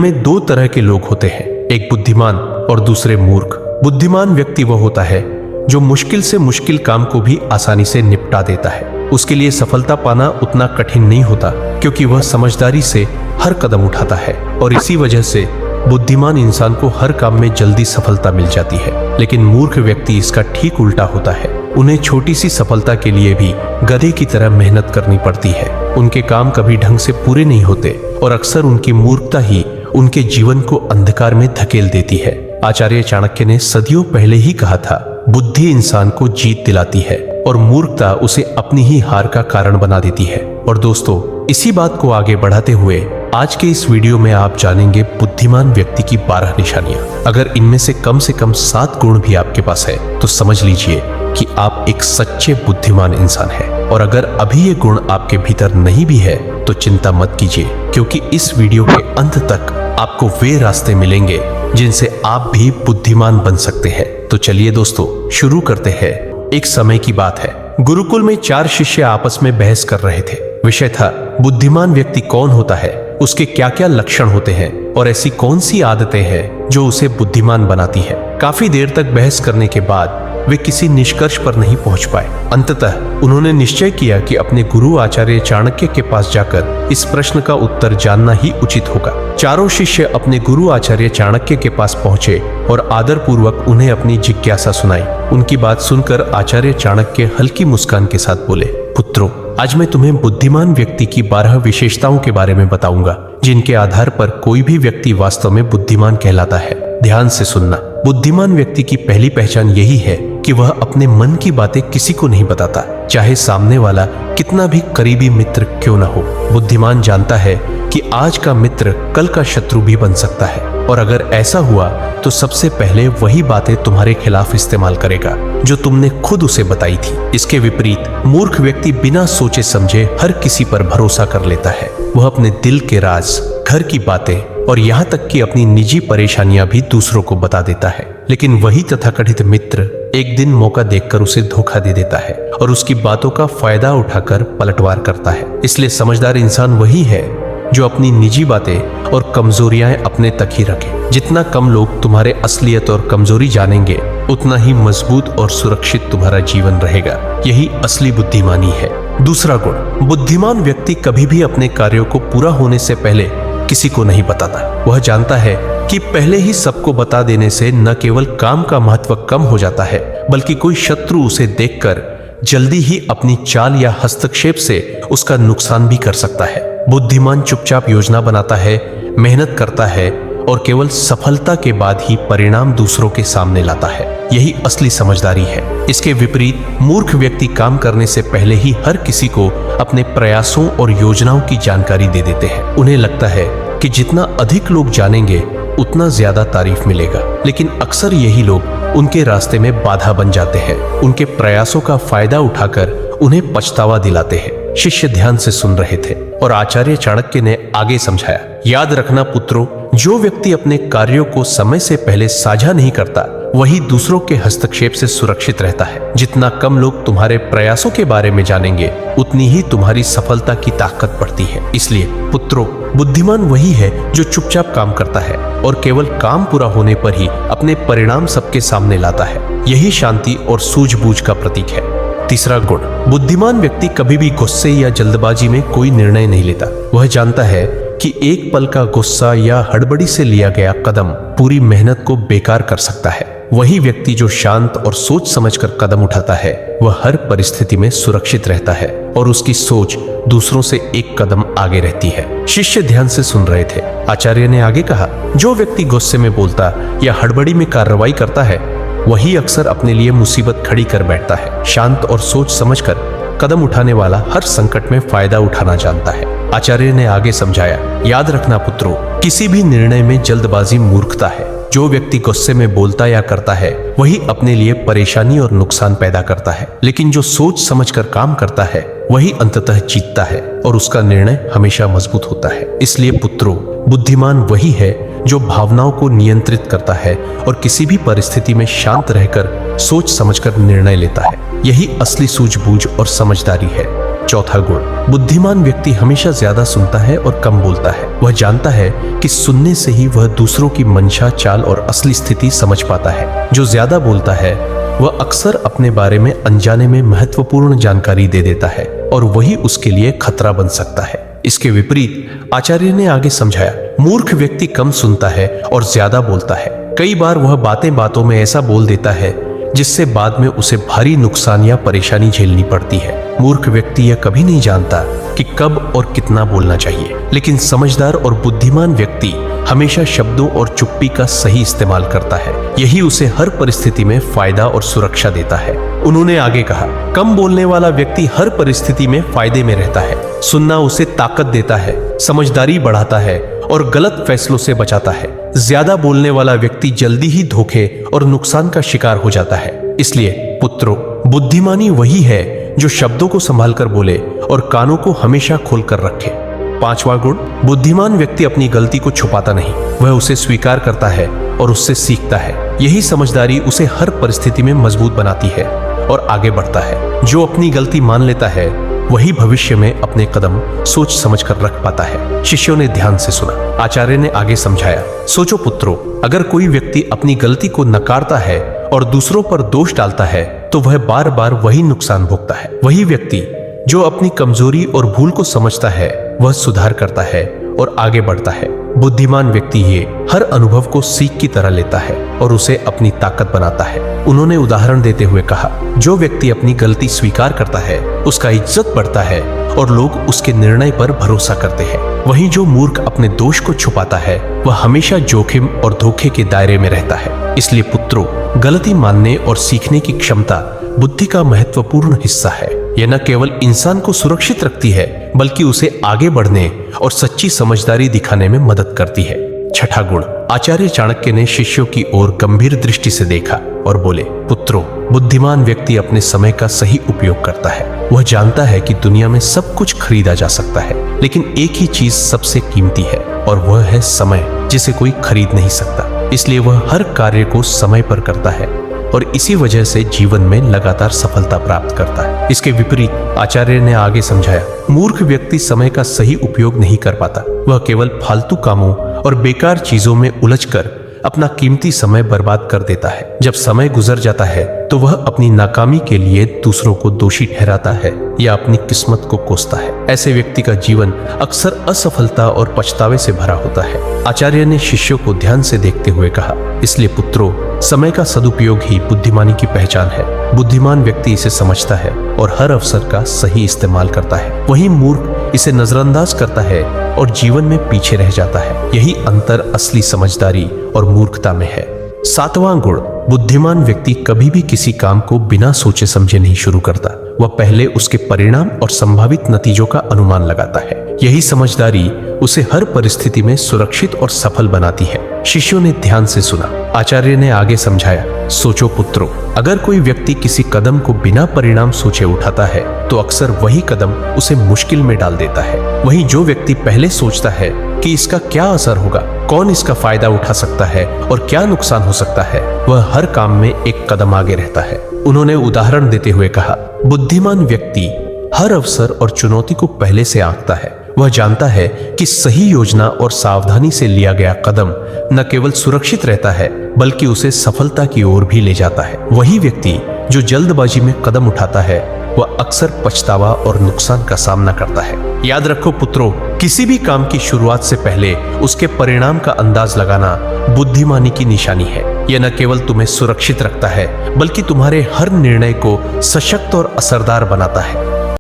में दो तरह के लोग होते हैं, एक बुद्धिमान और दूसरे मूर्ख। बुद्धिमान व्यक्ति वह होता है जो मुश्किल से मुश्किल काम को भी आसानी से निपटा देता है। उसके लिए सफलता पाना उतना कठिन नहीं होता, क्योंकि वह समझदारी से हर कदम उठाता है और इसी वजह से बुद्धिमान इंसान को हर काम में जल्दी सफलता मिल जाती है। लेकिन मूर्ख व्यक्ति इसका ठीक उल्टा होता है। उन्हें छोटी सी सफलता के लिए भी गधे की तरह मेहनत करनी पड़ती है। उनके काम कभी ढंग से पूरे नहीं होते और अक्सर उनकी मूर्खता ही उनके जीवन को अंधकार में धकेल देती है। आचार्य चाणक्य ने सदियों पहले ही कहा था, बुद्धि इंसान को जीत दिलाती है और मूर्खता उसे अपनी ही हार का कारण बना देती है। और दोस्तों, इसी बात को आगे बढ़ाते हुए आज के इस वीडियो में आप जानेंगे बुद्धिमान व्यक्ति की 12 निशानियां। अगर इनमें से कम 7 गुण भी आपके पास है तो समझ लीजिए कि आप एक सच्चे बुद्धिमान इंसान हैं। और अगर अभी ये गुण आपके भीतर नहीं भी है तो चिंता मत कीजिए, क्योंकि इस वीडियो के अंत तक आपको वे रास्ते मिलेंगे जिनसे आप भी बुद्धिमान बन सकते हैं। तो चलिए दोस्तों, शुरू करते हैं। एक समय की बात है, गुरुकुल में 4 शिष्य आपस में बहस कर रहे थे। विषय था, बुद्धिमान व्यक्ति कौन होता है, उसके क्या क्या लक्षण होते हैं और ऐसी कौन सी आदतें हैं जो उसे बुद्धिमान बनाती है। काफी देर तक बहस करने के बाद वे किसी निष्कर्ष पर नहीं पहुंच पाए। अंततः उन्होंने निश्चय किया कि अपने गुरु आचार्य चाणक्य के पास जाकर इस प्रश्न का उत्तर जानना ही उचित होगा। चारों शिष्य अपने गुरु आचार्य चाणक्य के पास पहुंचे और आदरपूर्वक उन्हें अपनी जिज्ञासा सुनाई। उनकी बात सुनकर आचार्य चाणक्य हल्की मुस्कान के साथ बोले, पुत्रों, आज मैं तुम्हें बुद्धिमान व्यक्ति की 12 विशेषताओं के बारे में बताऊंगा, जिनके आधार पर कोई भी व्यक्ति वास्तव में बुद्धिमान कहलाता है। ध्यान से सुनना। बुद्धिमान व्यक्ति की पहली पहचान यही है कि वह अपने मन की बातें किसी को नहीं बताता, चाहे सामने वाला कितना भी करीबी मित्र क्यों न हो। बुद्धिमान जानता है कि आज का मित्र कल का शत्रु भी बन सकता है, और अगर ऐसा हुआ तो सबसे पहले वही बातें तुम्हारे खिलाफ इस्तेमाल करेगा जो तुमने खुद उसे बताई थी। इसके विपरीत मूर्ख व्यक्ति बिना सोचे समझे हर किसी पर भरोसा कर लेता है। वह अपने दिल के राज, घर की बातें और यहाँ तक कि अपनी निजी परेशानियां भी दूसरों को बता देता है। लेकिन वही तथाकथित मित्र एक दिन मौका देखकर उसे धोखा दे देता है और उसकी बातों का फायदा उठाकर पलटवार करता है। इसलिए समझदार इंसान वही है जो अपनी निजी बातें और कमजोरियां अपने तक ही रखे। जितना कम लोग तुम्हारे असलियत और कमजोरी जानेंगे, उतना ही मजबूत और सुरक्षित तुम्हारा जीवन रहेगा। यही असली बुद्धिमानी है। दूसरा गुण, बुद्धिमान व्यक्ति कभी भी अपने कार्यों को पूरा होने से पहले किसी को नहीं बताता। वह जानता है कि पहले ही सबको बता देने से न केवल काम का महत्व कम हो जाता है, बल्कि कोई शत्रु उसे देखकर जल्दी ही अपनी चाल या हस्तक्षेप से उसका नुकसान भी कर सकता है। बुद्धिमान चुपचाप योजना बनाता है, मेहनत करता है और केवल सफलता के बाद ही परिणाम दूसरों के सामने लाता है। यही असली समझदारी है। इसके विपरीत मूर्ख व्यक्ति काम करने से पहले ही हर किसी को अपने प्रयासों और योजनाओं की जानकारी दे देते हैं। उन्हें लगता है कि जितना अधिक लोग जानेंगे उतना ज्यादा तारीफ मिलेगा, लेकिन अक्सर यही लोग उनके रास्ते में बाधा बन जाते हैं। उनके प्रयासों का फायदा उठाकर उन्हें पछतावा दिलाते हैं। शिष्य ध्यान से सुन रहे थे और आचार्य चाणक्य ने आगे समझाया, याद रखना पुत्रों, जो व्यक्ति अपने कार्यों को समय से पहले साझा नहीं करता, वही दूसरों के हस्तक्षेप से सुरक्षित रहता है। जितना कम लोग तुम्हारे प्रयासों के बारे में जानेंगे, उतनी ही तुम्हारी सफलता की ताकत बढ़ती है। इसलिए पुत्रों, बुद्धिमान वही है जो चुपचाप काम करता है और केवल काम पूरा होने पर ही अपने परिणाम सबके सामने लाता है। यही शांति और सूझबूझ का प्रतीक है। तीसरा गुण, बुद्धिमान व्यक्ति कभी भी गुस्से या जल्दबाजी में कोई निर्णय नहीं लेता। वह जानता है कि एक पल का गुस्सा या हड़बड़ी से लिया गया कदम पूरी मेहनत को बेकार कर सकता है। वही व्यक्ति जो शांत और सोच समझकर कदम उठाता है, वह हर परिस्थिति में सुरक्षित रहता है और उसकी सोच दूसरों से एक कदम आगे रहती है। शिष्य ध्यान से सुन रहे थे। आचार्य ने आगे कहा, जो व्यक्ति गुस्से में बोलता या हड़बड़ी में कार्रवाई करता है, वही अक्सर अपने लिए मुसीबत खड़ी कर बैठता है। शांत और सोच समझकर कदम उठाने वाला हर संकट में फायदा उठाना जानता है। आचार्य ने आगे समझाया, याद रखना पुत्रों, किसी भी निर्णय में जल्दबाजी मूर्खता है। जो व्यक्ति गुस्से में बोलता या करता है, वही अपने लिए परेशानी और नुकसान पैदा करता है। लेकिन जो सोच समझकर काम करता है, वही अंततः जीतता है और उसका निर्णय हमेशा मजबूत होता है। इसलिए पुत्रों, बुद्धिमान वही है जो भावनाओं को नियंत्रित करता है और किसी भी परिस्थिति में शांत रहकर सोच समझकर निर्णय लेता है। यही असली सूझबूझ और समझदारी है। चौथा गुण, बुद्धिमान व्यक्ति हमेशा ज्यादा सुनता है और कम बोलता है। वह जानता है कि सुनने से ही वह दूसरों की मंशा, चाल और असली स्थिति समझ पाता है। जो ज्यादा बोलता है वह अक्सर अपने बारे में अनजाने में महत्वपूर्ण जानकारी दे देता है और वही उसके लिए खतरा बन सकता है। इसके विपरीत आचार्य ने आगे समझाया, मूर्ख व्यक्ति कम सुनता है और ज्यादा बोलता है। कई बार वह बातें बातों में ऐसा बोल देता है जिससे बाद में उसे भारी नुकसान या परेशानी झेलनी पड़ती है। मूर्ख व्यक्ति यह कभी नहीं जानता कि कब और कितना बोलना चाहिए, लेकिन समझदार और बुद्धिमान व्यक्ति हमेशा शब्दों और चुप्पी का सही इस्तेमाल करता है। यही उसे हर परिस्थिति में फायदा और सुरक्षा देता है। उन्होंने आगे कहा, कम बोलने वाला व्यक्ति हर परिस्थिति में फायदे में रहता है। सुनना उसे ताकत देता है, समझदारी बढ़ाता है और गलत फैसलों से बचाता है। ज्यादा बोलने वाला व्यक्ति जल्दी ही धोखे और नुकसान का शिकार हो जाता है। इसलिए पुत्रों, बुद्धिमानी वही है जो शब्दों को संभाल कर बोले और कानों को हमेशा खोलकर रखे। पांचवा गुण, बुद्धिमान व्यक्ति अपनी गलती को छुपाता नहीं, वह उसे स्वीकार करता है और उससे सीखता है। यही समझदारी उसे हर परिस्थिति में मजबूत बनाती है और आगे बढ़ता है। जो अपनी गलती मान लेता है वही भविष्य में अपने कदम सोच समझ कर रख पाता है। शिष्यों ने ध्यान से सुना। आचार्य ने आगे समझाया, सोचो पुत्रों, अगर कोई व्यक्ति अपनी गलती को नकारता है और दूसरों पर दोष डालता है तो वह बार बार वही नुकसान भोगता है। वही व्यक्ति जो अपनी कमजोरी और भूल को समझता है वह सुधार करता है और आगे बढ़ता है। बुद्धिमान व्यक्ति ये हर अनुभव को सीख की तरह लेता है और उसे अपनी ताकत बनाता है। उन्होंने उदाहरण देते हुए कहा, जो व्यक्ति अपनी गलती स्वीकार करता है उसका इज्जत बढ़ता है और लोग उसके निर्णय पर भरोसा करते हैं। वहीं जो मूर्ख अपने दोष को छुपाता है वह हमेशा जोखिम और धोखे के दायरे में रहता है। इसलिए पुत्रों, गलती मानने और सीखने की क्षमता बुद्धि का महत्वपूर्ण हिस्सा है। यह न केवल इंसान को सुरक्षित रखती है बल्कि उसे आगे बढ़ने और सच्ची समझदारी दिखाने में मदद करती है। छठा गुण, आचार्य चाणक्य ने शिष्यों की ओर गंभीर दृष्टि से देखा और बोले, पुत्रों, बुद्धिमान व्यक्ति अपने समय का सही उपयोग करता है। वह जानता है कि दुनिया में सब कुछ खरीदा जा सकता है, लेकिन एक ही चीज सबसे कीमती है और वह है समय, जिसे कोई खरीद नहीं सकता। इसलिए वह हर कार्य को समय पर करता है और इसी वजह से जीवन में लगातार सफलता प्राप्त करता है। इसके विपरीत आचार्य ने आगे समझाया, मूर्ख व्यक्ति समय का सही उपयोग नहीं कर पाता। वह केवल फालतू कामों और बेकार चीजों में उलझकर अपना कीमती समय बर्बाद कर देता है। जब समय गुजर जाता है तो वह अपनी नाकामी के लिए दूसरों को दोषी ठहराता है या अपनी किस्मत को कोसता है। ऐसे व्यक्ति का जीवन अक्सर असफलता और पछतावे से भरा होता है। आचार्य ने शिष्यों को ध्यान से देखते हुए कहा, इसलिए पुत्रों, समय का सदुपयोग ही बुद्धिमानी की पहचान है। बुद्धिमान व्यक्ति इसे समझता है और हर अवसर का सही इस्तेमाल करता है। वहीं मूर्ख इसे नजरअंदाज करता है और जीवन में पीछे रह जाता है। यही अंतर असली समझदारी और मूर्खता में है। सातवां गुण, बुद्धिमान व्यक्ति कभी भी किसी काम को बिना सोचे समझे नहीं शुरू करता। वह पहले उसके परिणाम और संभावित नतीजों का अनुमान लगाता है। यही समझदारी उसे हर परिस्थिति में सुरक्षित और सफल बनाती है। शिष्यों ने ध्यान से सुना। आचार्य ने आगे समझाया, सोचो पुत्रों, अगर कोई व्यक्ति किसी कदम को बिना परिणाम सोचे उठाता है तो अक्सर वही कदम उसे मुश्किल में डाल देता है। वहीं जो व्यक्ति पहले सोचता है कि इसका क्या असर होगा, कौन इसका फायदा उठा सकता है और क्या नुकसान हो सकता है, वह हर काम में एक कदम आगे रहता है। उन्होंने उदाहरण देते हुए कहा, बुद्धिमान व्यक्ति हर अवसर और चुनौती को पहले से आंकता है। वह जानता है कि सही योजना और सावधानी से लिया गया कदम न केवल सुरक्षित रहता है बल्कि उसे सफलता की ओर भी ले जाता है। वही व्यक्ति जो जल्दबाजी में कदम उठाता है वह अक्सर पछतावा और नुकसान का सामना करता है। याद रखो पुत्रों, किसी भी काम की शुरुआत से पहले उसके परिणाम का अंदाज लगाना बुद्धिमानी की निशानी है। यह न केवल तुम्हें सुरक्षित रखता है बल्कि तुम्हारे हर निर्णय को सशक्त और असरदार बनाता है।